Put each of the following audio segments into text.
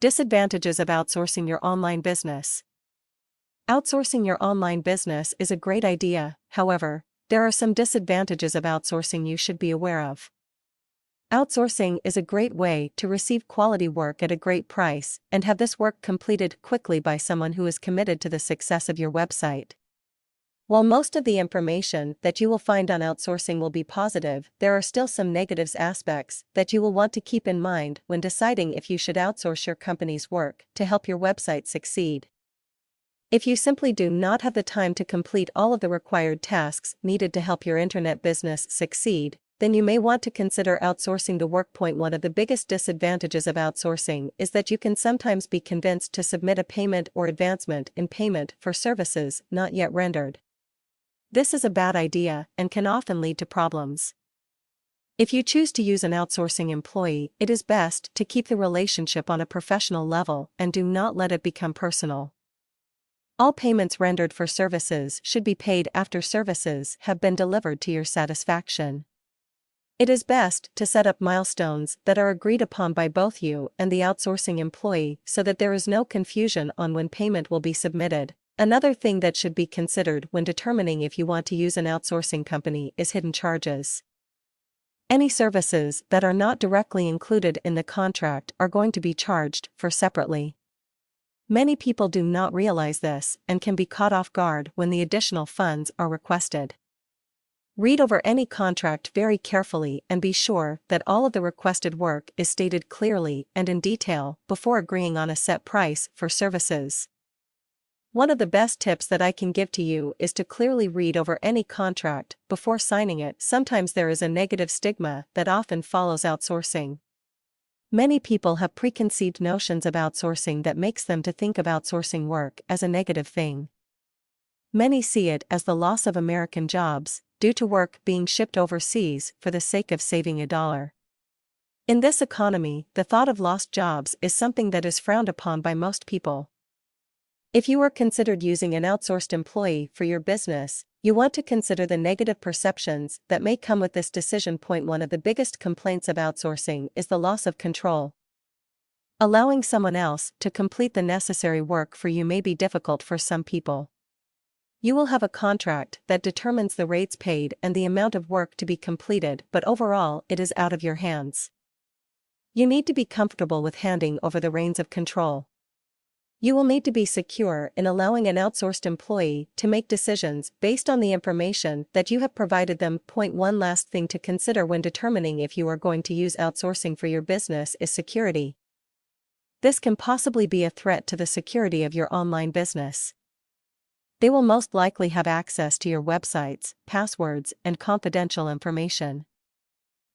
Disadvantages of outsourcing your online business. Outsourcing your online business is a great idea, however, there are some disadvantages of outsourcing you should be aware of. Outsourcing is a great way to receive quality work at a great price and have this work completed quickly by someone who is committed to the success of your website. While most of the information that you will find on outsourcing will be positive, there are still some negative aspects that you will want to keep in mind when deciding if you should outsource your company's work to help your website succeed. If you simply do not have the time to complete all of the required tasks needed to help your internet business succeed, then you may want to consider outsourcing the work. One of the biggest disadvantages of outsourcing is that you can sometimes be convinced to submit a payment or advancement in payment for services not yet rendered. This is a bad idea and can often lead to problems. If you choose to use an outsourcing employee, it is best to keep the relationship on a professional level and do not let it become personal. All payments rendered for services should be paid after services have been delivered to your satisfaction. It is best to set up milestones that are agreed upon by both you and the outsourcing employee so that there is no confusion on when payment will be submitted. Another thing that should be considered when determining if you want to use an outsourcing company is hidden charges. Any services that are not directly included in the contract are going to be charged for separately. Many people do not realize this and can be caught off guard when the additional funds are requested. Read over any contract very carefully and be sure that all of the requested work is stated clearly and in detail before agreeing on a set price for services. One of the best tips that I can give to you is to clearly read over any contract before signing it. Sometimes there is a negative stigma that often follows outsourcing. Many people have preconceived notions of outsourcing that makes them to think of outsourcing work as a negative thing. Many see it as the loss of American jobs, due to work being shipped overseas for the sake of saving a dollar. In this economy, the thought of lost jobs is something that is frowned upon by most people. If you are considered using an outsourced employee for your business, you want to consider the negative perceptions that may come with this decision. One of the biggest complaints of outsourcing is the loss of control. Allowing someone else to complete the necessary work for you may be difficult for some people. You will have a contract that determines the rates paid and the amount of work to be completed, but overall it is out of your hands. You need to be comfortable with handing over the reins of control. You will need to be secure in allowing an outsourced employee to make decisions based on the information that you have provided them. One last thing to consider when determining if you are going to use outsourcing for your business is security. This can possibly be a threat to the security of your online business. They will most likely have access to your websites, passwords, and confidential information.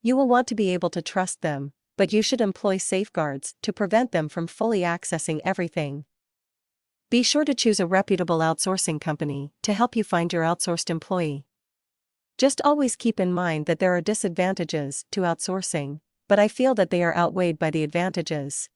You will want to be able to trust them, but you should employ safeguards to prevent them from fully accessing everything. Be sure to choose a reputable outsourcing company to help you find your outsourced employee. Just always keep in mind that there are disadvantages to outsourcing, but I feel that they are outweighed by the advantages.